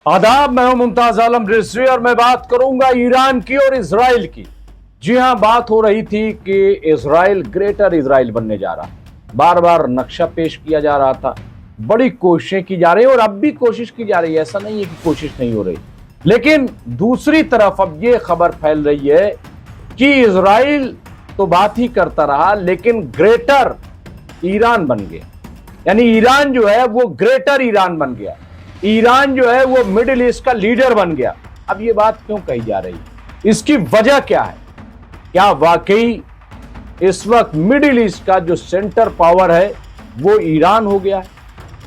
आदाब, मैं हूं मुमताज आलम रिजवी और मैं बात करूंगा ईरान की और इजराइल की। जी हां, बात हो रही थी कि इजराइल ग्रेटर इजराइल बनने जा रहा है। बार बार नक्शा पेश किया जा रहा था, बड़ी कोशिशें की जा रही है और अब भी कोशिश की जा रही है, ऐसा नहीं है कि कोशिश नहीं हो रही। लेकिन दूसरी तरफ अब यह खबर फैल रही है कि इजराइल तो बात ही करता रहा लेकिन ग्रेटर ईरान बन गया। यानी ईरान जो है वो ग्रेटर ईरान बन गया, ईरान जो है वो मिडिल ईस्ट का लीडर बन गया। अब ये बात क्यों कही जा रही है, इसकी वजह क्या है? क्या वाकई इस वक्त मिडिल ईस्ट का जो सेंटर पावर है वो ईरान हो गया है?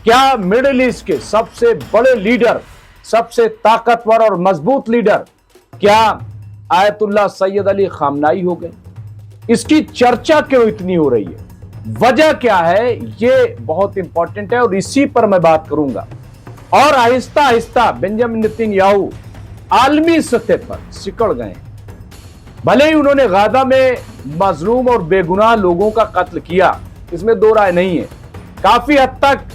क्या मिडिल ईस्ट के सबसे बड़े लीडर, सबसे ताकतवर और मजबूत लीडर क्या आयतुल्लाह सैयद अली खामनाई हो गए? इसकी चर्चा क्यों इतनी हो रही है, वजह क्या है, ये बहुत इंपॉर्टेंट है और इसी पर मैं बात करूंगा। और आहिस्ता आहिस्ता बेंजामिन नेतन्याहू आलमी सतह पर सिकड़ गए। भले ही उन्होंने गाजा में मजलूम और बेगुनाह लोगों का कत्ल किया, इसमें दो राय नहीं है। काफी हद तक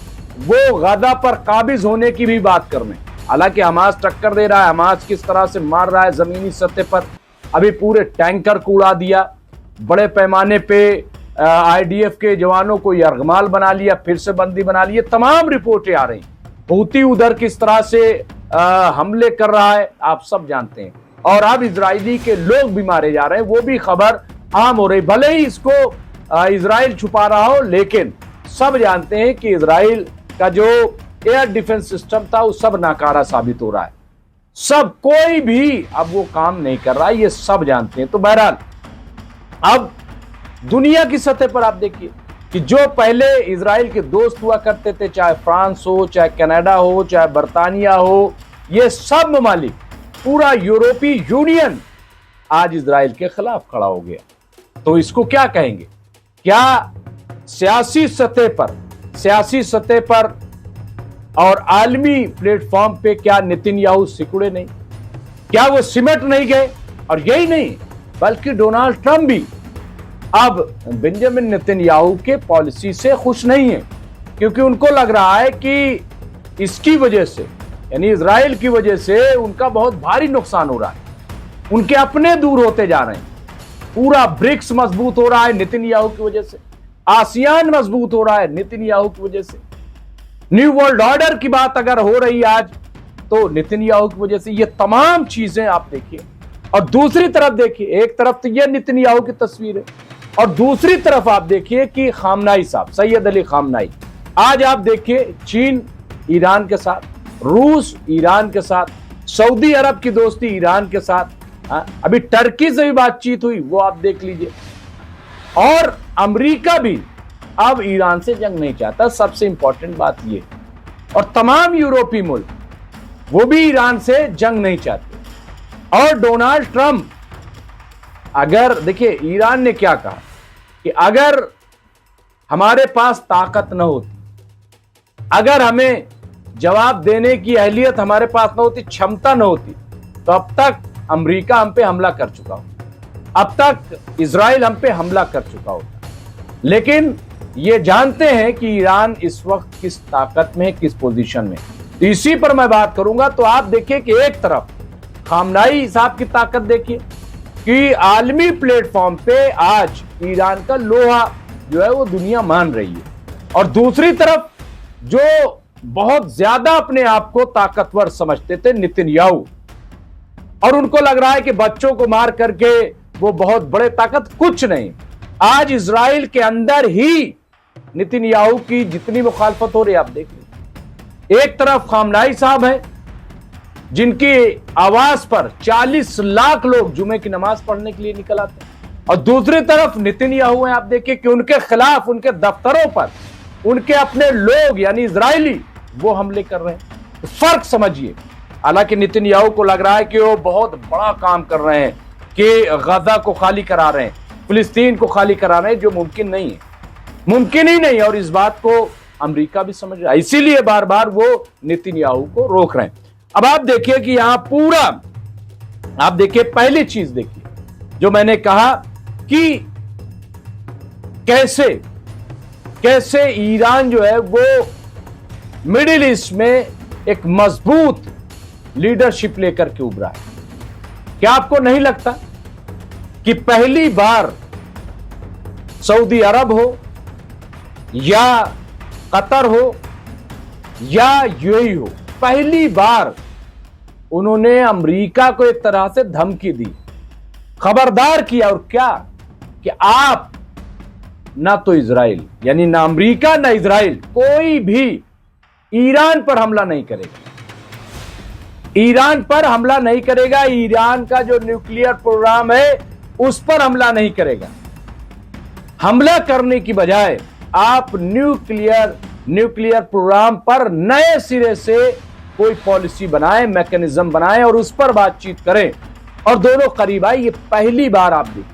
वो गाजा पर काबिज होने की भी बात कर रहे हैं। हालांकि हमास टक्कर दे रहा है, हमास किस तरह से मार रहा है जमीनी सतह पर, अभी पूरे टैंकर को उड़ा दिया, बड़े पैमाने पे आईडीएफ के जवानों को यरगमाल बना लिया, फिर से बंदी बना लिया, तमाम रिपोर्टें आ रही। हूती उधर किस तरह से हमले कर रहा है आप सब जानते हैं, और अब इजरायली के लोग भी मारे जा रहे हैं, वो भी खबर आम हो रही। भले ही इसको इजराइल छुपा रहा हो, लेकिन सब जानते हैं कि इजराइल का जो एयर डिफेंस सिस्टम था वो सब नाकारा साबित हो रहा है। सब, कोई भी अब वो काम नहीं कर रहा है, ये सब जानते हैं। तो बहरहाल अब दुनिया की सतह पर आप देखिए कि जो पहले इजराइल के दोस्त हुआ करते थे, चाहे फ्रांस हो, चाहे कनाडा हो, चाहे बर्तानिया हो, ये सब ममालिक, पूरा यूरोपीय यूनियन आज इजराइल के खिलाफ खड़ा हो गया। तो इसको क्या कहेंगे? क्या सियासी सतह पर और आलमी प्लेटफॉर्म पे क्या नेतन्याहू सिकुड़े नहीं? क्या वो सिमट नहीं गए? और यही नहीं, बल्कि डोनाल्ड ट्रंप भी अब बेंजामिन नेतन्याहू के पॉलिसी से खुश नहीं है, क्योंकि उनको लग रहा है कि इसकी वजह से, यानी इजराइल की वजह से उनका बहुत भारी नुकसान हो रहा है। उनके अपने दूर होते जा रहे हैं, पूरा ब्रिक्स मजबूत हो रहा है नेतन्याहू की वजह से, आसियान मजबूत हो रहा है नेतन्याहू की वजह से, न्यू वर्ल्ड ऑर्डर की बात अगर हो रही आज तो नेतन्याहू की वजह से। ये तमाम चीजें आप देखिए। और दूसरी तरफ देखिए, एक तरफ तो यह नेतन्याहू की तस्वीर है और दूसरी तरफ आप देखिए कि खामनाई साहब, सैयद अली खामनाई, आज आप देखिए चीन ईरान के साथ, रूस ईरान के साथ, सऊदी अरब की दोस्ती ईरान के साथ, अभी टर्की से भी बातचीत हुई, वो आप देख लीजिए। और अमेरिका भी अब ईरान से जंग नहीं चाहता, सबसे इंपॉर्टेंट बात ये। और तमाम यूरोपीय मुल्क वो भी ईरान से जंग नहीं चाहते। और डोनाल्ड ट्रंप, अगर देखिए ईरान ने क्या कहा कि अगर हमारे पास ताकत न होती, अगर हमें जवाब देने की अहलियत हमारे पास न होती, क्षमता न होती, तो अब तक अमेरिका हम पे हमला कर चुका हो, अब तक इजराइल हम पे हमला कर चुका होता। लेकिन ये जानते हैं कि ईरान इस वक्त किस ताकत में, किस पोजीशन में। तो इसी पर मैं बात करूंगा। तो आप देखिए कि एक तरफ खामनाई साहब की ताकत देखिए कि आलमी प्लेटफॉर्म पे आज ईरान का लोहा जो है वो दुनिया मान रही है, और दूसरी तरफ जो बहुत ज्यादा अपने आप को ताकतवर समझते थे नेतन्याहू, और उनको लग रहा है कि बच्चों को मार करके वो बहुत बड़े ताकत, कुछ नहीं। आज इजराइल के अंदर ही नेतन्याहू की जितनी मुखालफत हो रही है आप देख लीजिए। एक तरफ खामनाई साहब हैं जिनकी आवाज पर 40 लाख लोग जुमे की नमाज पढ़ने के लिए निकल आते हैं, और दूसरी तरफ नेतन्याहू हैं। आप देखिए कि उनके खिलाफ, उनके दफ्तरों पर उनके अपने लोग यानी इजरायली वो हमले कर रहे हैं। तो फर्क समझिए। हालांकि नेतन्याहू को लग रहा है कि वो बहुत बड़ा काम कर रहे हैं कि गाजा को खाली करा रहे हैं, फिलिस्तीन को खाली करा रहे हैं, जो मुमकिन नहीं है, मुमकिन ही नहीं। और इस बात को अमेरिका भी समझ रहा है, इसीलिए बार बार वो नेतन्याहू को रोक रहे हैं। अब आप देखिए कि यहां पूरा, आप देखिए पहली चीज देखिए जो मैंने कहा कि कैसे कैसे ईरान जो है वो मिडिल ईस्ट में एक मजबूत लीडरशिप लेकर के उभरा है। क्या आपको नहीं लगता कि पहली बार सऊदी अरब हो या कतर हो या यूएई हो, पहली बार उन्होंने अमेरिका को एक तरह से धमकी दी, खबरदार किया। और क्या कि आप ना तो इजराइल, यानी ना अमेरिका ना इजराइल, कोई भी ईरान पर हमला नहीं करेगा, ईरान पर हमला नहीं करेगा, ईरान का जो न्यूक्लियर प्रोग्राम है उस पर हमला नहीं करेगा। हमला करने की बजाय आप न्यूक्लियर प्रोग्राम पर नए सिरे से कोई पॉलिसी बनाएं, मैकेनिज्म बनाएं और उस पर बातचीत करें और दोनों करीब आए। ये पहली बार आप देखिए,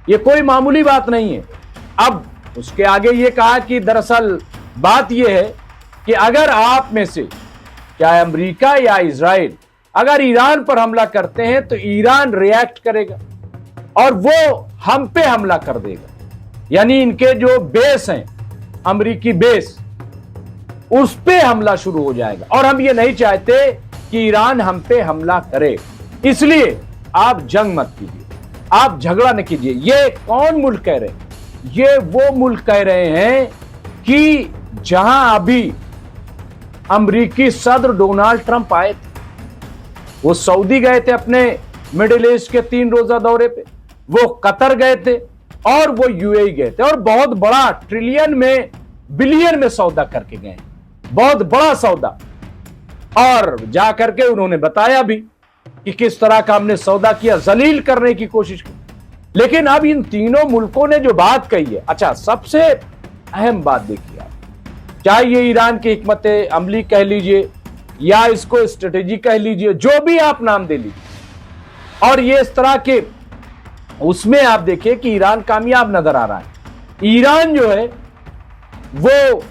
ये कोई मामूली बात नहीं है। अब उसके आगे ये कहा कि दरअसल बात यह है कि अगर आप में से चाहे अमेरिका या इजराइल अगर ईरान पर हमला करते हैं तो ईरान रिएक्ट करेगा और वो हम पे हमला कर देगा, यानी इनके जो बेस हैं, अमेरिकी बेस, उस पे हमला शुरू हो जाएगा। और हम ये नहीं चाहते कि ईरान हम पे हमला करे, इसलिए आप जंग मत कीजिए, आप झगड़ा न कीजिए। ये कौन मुल्क कह रहे हैं? ये वो मुल्क कह रहे हैं कि जहां अभी अमेरिकी सदर डोनाल्ड ट्रंप आए थे, वो सऊदी गए थे अपने मिडिल ईस्ट के 3 रोजा दौरे पे, वो कतर गए थे और वो यूएई गए थे और बहुत बड़ा ट्रिलियन में बिलियन में सौदा करके गए, बहुत बड़ा सौदा। और जाकर के उन्होंने बताया भी कि किस तरह का हमने सौदा किया, जलील करने की कोशिश की। लेकिन अब इन तीनों मुल्कों ने जो बात कही है, अच्छा सबसे अहम बात देखिए आप, चाहे ये ईरान की हिकमत अमली कह लीजिए या इसको स्ट्रेटेजी कह लीजिए, जो भी आप नाम दे लीजिए, और ये इस तरह के उसमें आप देखिए कि ईरान कामयाब नजर आ रहा है। ईरान जो है वो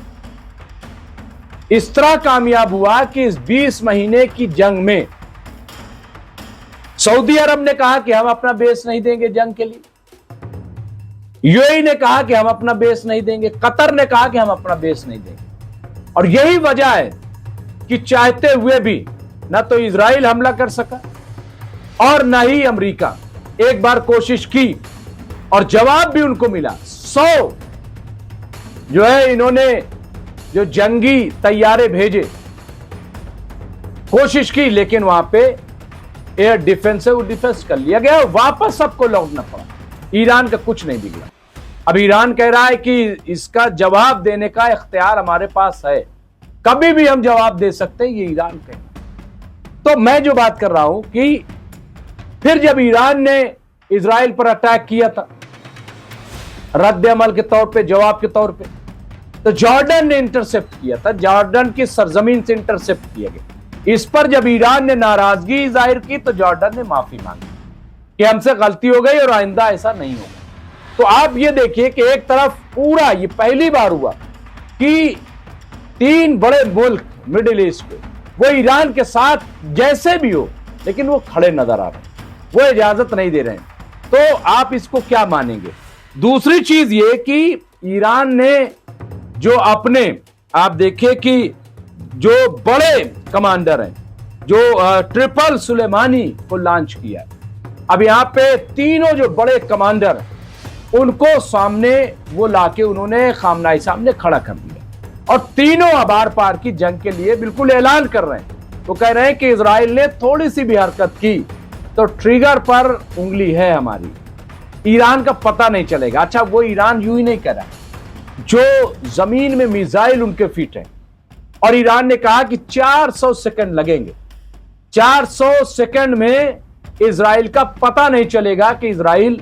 इस तरह कामयाब हुआ कि इस 20 महीने की जंग में सऊदी अरब ने कहा कि हम अपना बेस नहीं देंगे जंग के लिए, यूएई ने कहा कि हम अपना बेस नहीं देंगे, कतर ने कहा कि हम अपना बेस नहीं देंगे। और यही वजह है कि चाहते हुए भी ना तो इजराइल हमला कर सका और ना ही अमेरिका। एक बार कोशिश की और जवाब भी उनको मिला। 100 जो है इन्होंने जो जंगी तैयारे भेजे, कोशिश की, लेकिन वहां पे एयर डिफेंस है वो डिफेंस कर लिया गया, वापस सबको लौटना पड़ा। ईरान का कुछ नहीं बिगड़ा। अब ईरान कह रहा है कि इसका जवाब देने का इख्तियार हमारे पास है, कभी भी हम जवाब दे सकते हैं, ये ईरान कह रहा है। तो मैं जो बात कर रहा हूं कि फिर जब ईरान ने इजराइल पर अटैक किया था रद्द अमल के तौर पे, जवाब के तौर पे, तो जॉर्डन ने इंटरसेप्ट किया था, जॉर्डन की सरजमीन से इंटरसेप्ट किया गया। इस पर जब ईरान ने नाराजगी जाहिर की तो जॉर्डन ने माफी मांगी कि हमसे गलती हो गई और आइंदा ऐसा नहीं होगा। तो आप ये देखिए कि एक तरफ पूरा ये पहली बार हुआ कि 3 बड़े मुल्क मिडिल ईस्ट के वो ईरान के साथ जैसे भी हो, लेकिन वो खड़े नजर आ रहे हैं, वो इजाजत नहीं दे रहे हैं। तो आप इसको क्या मानेंगे? दूसरी चीज ये कि ईरान ने जो अपने, आप देखिए कि जो बड़े कमांडर हैं, जो ट्रिपल सुलेमानी को लॉन्च किया, अब यहां पे तीनों जो बड़े कमांडर उनको सामने वो लाके उन्होंने खामनाई सामने खड़ा कर दिया और तीनों आबार पार की जंग के लिए बिल्कुल ऐलान कर रहे हैं। तो कह रहे हैं कि इजराइल ने थोड़ी सी भी हरकत की तो ट्रिगर पर उंगली है हमारी, ईरान का पता नहीं चलेगा। अच्छा, वो ईरान यूं ही नहीं कर रहा, जो जमीन में मिसाइल उनके फिट हैं, और ईरान ने कहा कि 400 सेकंड लगेंगे, 400 सेकंड में इजराइल का पता नहीं चलेगा कि इजराइल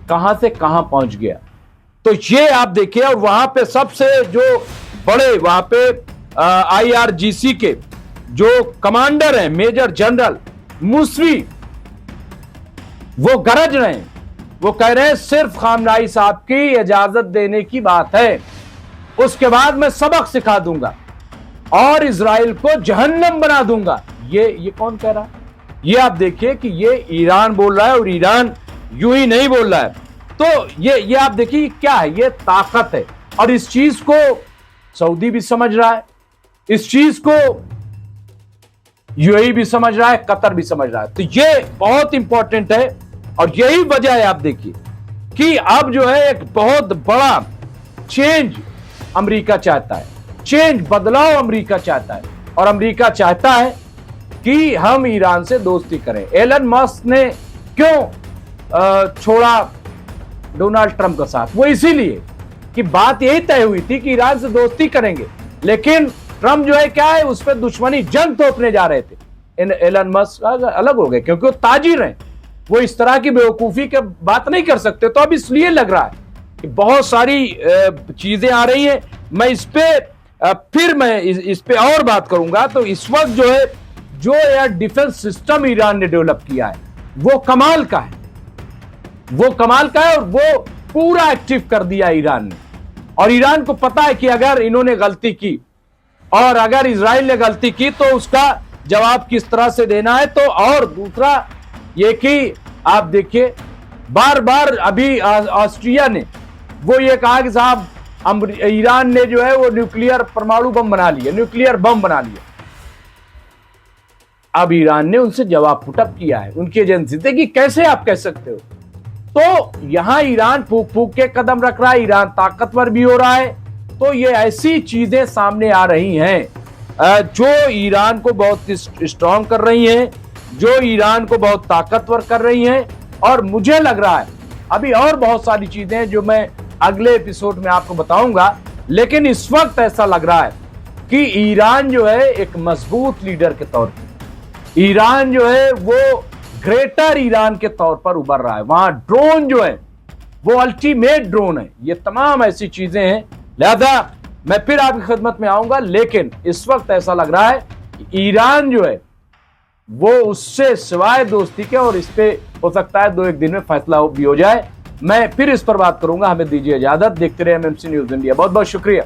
कहां से कहां पहुंच गया। तो ये आप देखिए, और वहां पे सबसे जो बड़े वहां पे IRGC के जो कमांडर हैं, मेजर जनरल मुसवी, वो गरज रहे हैं, वो कह रहे हैं सिर्फ खामनाई साहब की इजाजत देने की बात है, उसके बाद मैं सबक सिखा दूंगा और इजराइल को जहन्नम बना दूंगा। ये कौन कह रहा है? ये आप देखिए कि ये ईरान बोल रहा है और ईरान यूं ही नहीं बोल रहा है। तो ये आप देखिए क्या है, ये ताकत है। और इस चीज को सऊदी भी समझ रहा है, इस चीज को यूएई भी समझ रहा है, कतर भी समझ रहा है। तो ये बहुत इंपॉर्टेंट है और यही वजह है, आप देखिए कि अब जो है एक बहुत बड़ा चेंज अमेरिका चाहता है, चेंज बदलाव अमेरिका चाहता है और अमेरिका चाहता है कि हम ईरान से दोस्ती करें। एलन मस्क ने क्यों छोड़ा डोनाल्ड ट्रंप का साथ? वो इसीलिए कि बात यही तय हुई थी कि ईरान से दोस्ती करेंगे, लेकिन ट्रंप जो है क्या है, उस पर दुश्मनी जंग थोपने जा रहे थे। एलन मस्क अलग हो गए क्योंकि वो ताजिर हैं, वो इस तरह की बेवकूफी के बात नहीं कर सकते। तो अब इसलिए लग रहा है कि बहुत सारी चीजें आ रही हैं। मैं इस पे फिर मैं इस पे और बात करूंगा। तो इस वक्त जो है, जो एयर डिफेंस सिस्टम ईरान ने डेवलप किया है वो कमाल का है, वो कमाल का है और वो पूरा एक्टिव कर दिया ईरान ने। और ईरान को पता है कि अगर इन्होंने गलती की और अगर इजराइल ने गलती की तो उसका जवाब किस तरह से देना है। तो और दूसरा ये कि आप देखिए बार बार अभी ऑस्ट्रिया ने वो ये कहा कि साहब ईरान ने जो है वो न्यूक्लियर परमाणु बम बना लिया, न्यूक्लियर बम बना लिया। अब ईरान ने उनसे जवाब पुटअप किया है, उनकी एजेंसी से कि कैसे आप कह सकते हो। तो यहां ईरान फूक फूक के कदम रख रहा है, ईरान ताकतवर भी हो रहा है। तो ये ऐसी चीजें सामने आ रही हैं जो ईरान को बहुत स्ट्रांग कर रही हैं, जो ईरान को बहुत ताकतवर कर रही हैं। और मुझे लग रहा है अभी और बहुत सारी चीजें हैं जो मैं अगले एपिसोड में आपको बताऊंगा, लेकिन इस वक्त ऐसा लग रहा है कि ईरान जो है एक मजबूत लीडर के तौर पर, ईरान जो है वो ग्रेटर ईरान के तौर पर उभर रहा है। वहां ड्रोन जो है वो अल्टीमेट ड्रोन है। ये तमाम ऐसी चीजें हैं, लिहाजा मैं फिर आपकी खिदमत में आऊंगा। लेकिन इस वक्त ऐसा लग रहा है कि ईरान जो है वो उससे सिवाय दोस्ती के, और इस पे हो सकता है 2-1 दिन में फैसला भी हो जाए। मैं फिर इस पर बात करूंगा। हमें दीजिए इजाजत, देखते रहे एमएमसी न्यूज इंडिया। बहुत बहुत शुक्रिया।